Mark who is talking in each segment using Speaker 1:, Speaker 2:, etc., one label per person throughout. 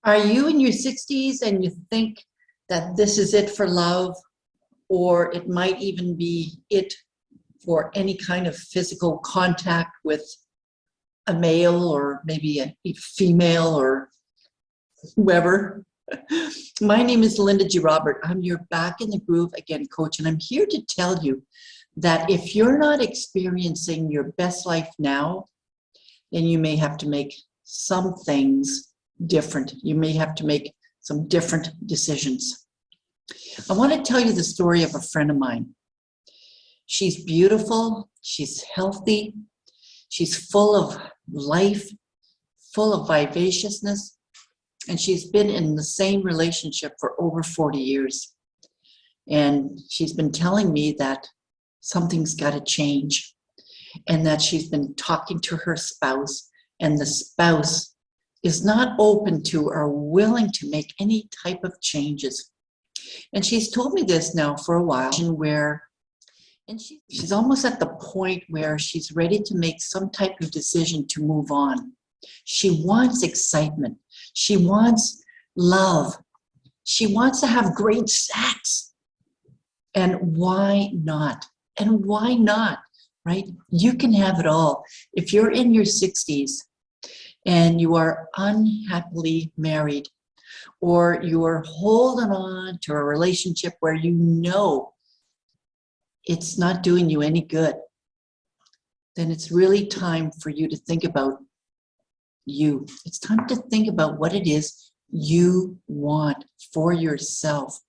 Speaker 1: Are you in your 60s and you think that this is it for love, or it might even be it for any kind of physical contact with a male or maybe a female or whoever? My name is Linda Grobert. I'm your Back in the Groove Again coach, and I'm here to tell you that if you're not experiencing your best life now, then you may have to make some things different. You may have to make some different decisions. I want to tell you the story of a friend of mine. She's beautiful, she's healthy, she's full of life, full of vivaciousness, and she's been in the same relationship for over 40 years. And she's been telling me that something's got to change, and that she's been talking to her spouse, and the spouse is not open to or willing to make any type of changes. And she's told me this now for a while, and she's almost at the point where she's ready to make some type of decision to move on. She wants excitement. She wants love. She wants to have great sex. And why not? And why not, right? You can have it all. If you're in your 60s and you are unhappily married, or you're holding on to a relationship where you know it's not doing you any good, then it's really time for you to think about you. It's time to think about what it is you want for yourself.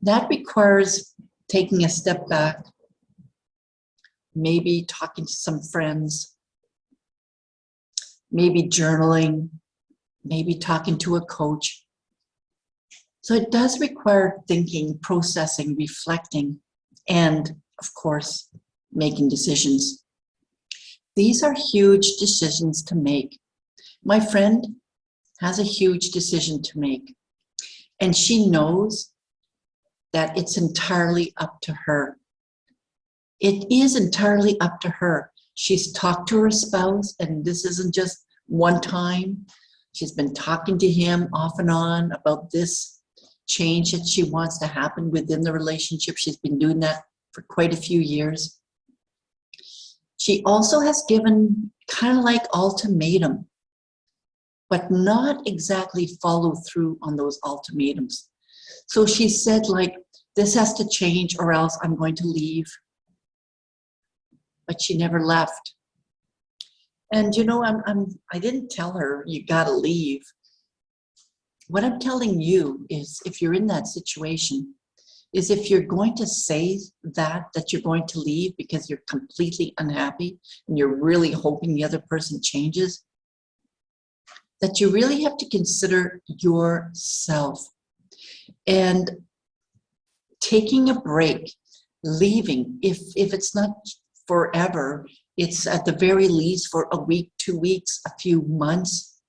Speaker 1: That requires taking a step back, maybe talking to some friends, maybe journaling, maybe talking to a coach. So it does require thinking, processing, reflecting, and of course, making decisions. These are huge decisions to make. My friend has a huge decision to make, and she knows that it's entirely up to her. It is entirely up to her. She's talked to her spouse, and this isn't just one time. She's been talking to him off and on about this change that she wants to happen within the relationship. She's been doing that for quite a few years. She also has given kind of like ultimatum, but not exactly follow through on those ultimatums. So she said, like, this has to change or else I'm going to leave. But she never left. And you know, I didn't tell her you gotta leave. What I'm telling you is, if you're in that situation, is if you're going to say that you're going to leave because you're completely unhappy and you're really hoping the other person changes, that you really have to consider yourself. And taking a break, leaving, if it's not forever, it's at the very least for a week, 2 weeks, a few months,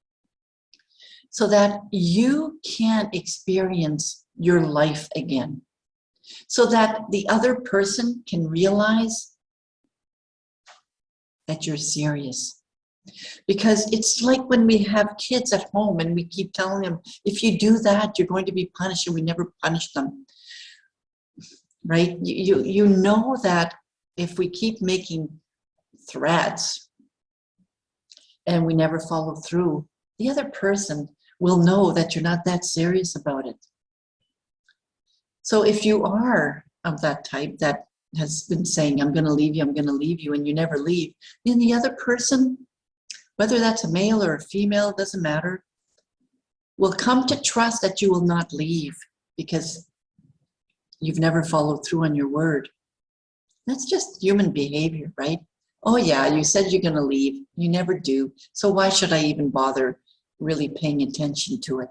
Speaker 1: so that you can experience your life again, so that the other person can realize that you're serious. Because it's like when we have kids at home and we keep telling them, if you do that, you're going to be punished, and we never punish them, right? You know that if we keep making threats and we never follow through, the other person will know that you're not that serious about it. So if you are of that type that has been saying, I'm going to leave you, I'm going to leave you, and you never leave, then the other person, whether that's a male or a female, doesn't matter, will come to trust that you will not leave because you've never followed through on your word. That's just human behavior, right? Oh yeah, you said you're going to leave. You never do. So why should I even bother really paying attention to it?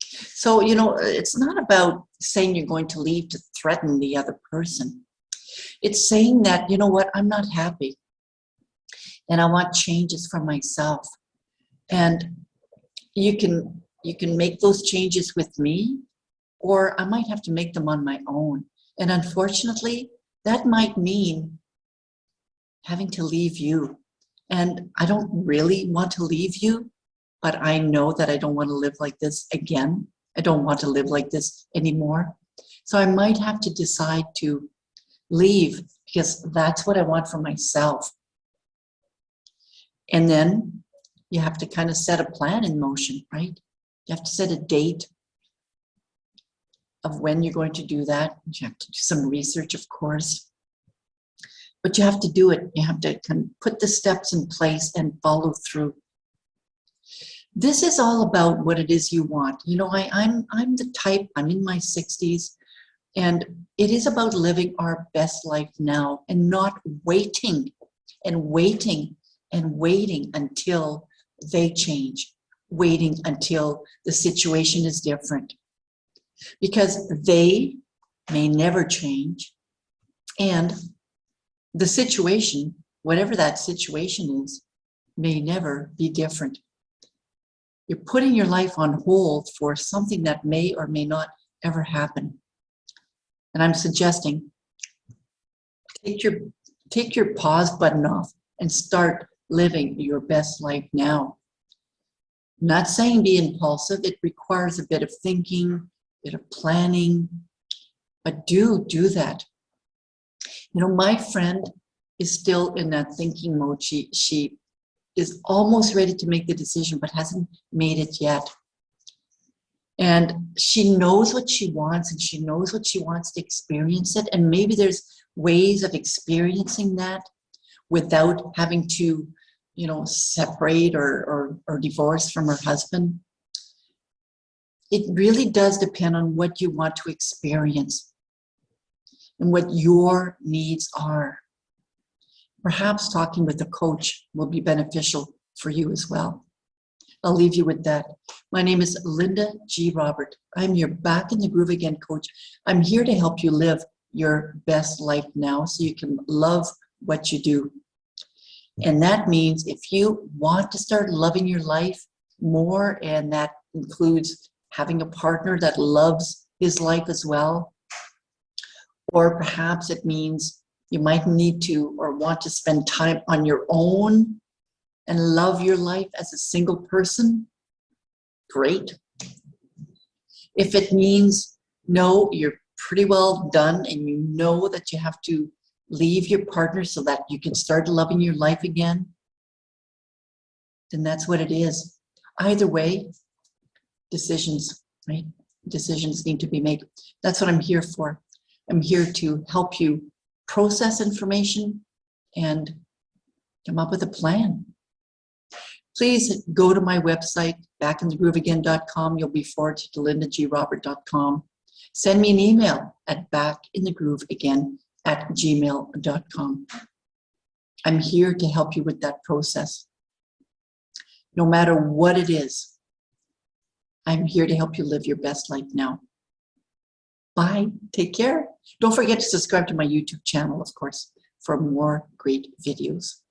Speaker 1: So, you know, it's not about saying you're going to leave to threaten the other person. It's saying that, you know what, I'm not happy and I want changes for myself. And you can make those changes with me, or I might have to make them on my own. And unfortunately, that might mean having to leave you. And I don't really want to leave you, but I know that I don't want to live like this again. I don't want to live like this anymore. So I might have to decide to leave because that's what I want for myself. And then you have to kind of set a plan in motion, right? You have to set a date of when you're going to do that. You have to do some research, of course. But you have to do it. You have to kind of put the steps in place and follow through. This is all about what it is you want. You know, I'm the type, I'm in my 60s, and it is about living our best life now and not waiting and waiting and waiting until they change, waiting until the situation is different. Because they may never change, and the situation, whatever that situation is, may never be different. You're putting your life on hold for something that may or may not ever happen. And I'm suggesting take your pause button off and start living your best life now. I'm not saying be impulsive. It requires a bit of thinking, a bit of planning, but do that. You know, my friend is still in that thinking mode. She is almost ready to make the decision, but hasn't made it yet. And she knows what she wants, and she knows what she wants to experience it. And maybe there's ways of experiencing that without having to, you know, separate or divorce from her husband. It really does depend on what you want to experience and what your needs are. Perhaps talking with a coach will be beneficial for you as well. I'll leave you with that. My name is Linda G. Robert. I'm your Back in the Groove Again coach. I'm here to help you live your best life now so you can love what you do. And that means if you want to start loving your life more, and that includes having a partner that loves his life as well, or perhaps it means you might need to or want to spend time on your own and love your life as a single person, great. If it means, no, you're pretty well done and you know that you have to leave your partner so that you can start loving your life again, then that's what it is. Either way, decisions, right? Decisions need to be made. That's what I'm here for. I'm here to help you process information and come up with a plan. Please go to my website, backinthegrooveagain.com. You'll be forwarded to lindagrobert.com. Send me an email at backinthegrooveagain@gmail.com. I'm here to help you with that process. No matter what it is, I'm here to help you live your best life now. Bye. Take care. Don't forget to subscribe to my YouTube channel, of course, for more great videos.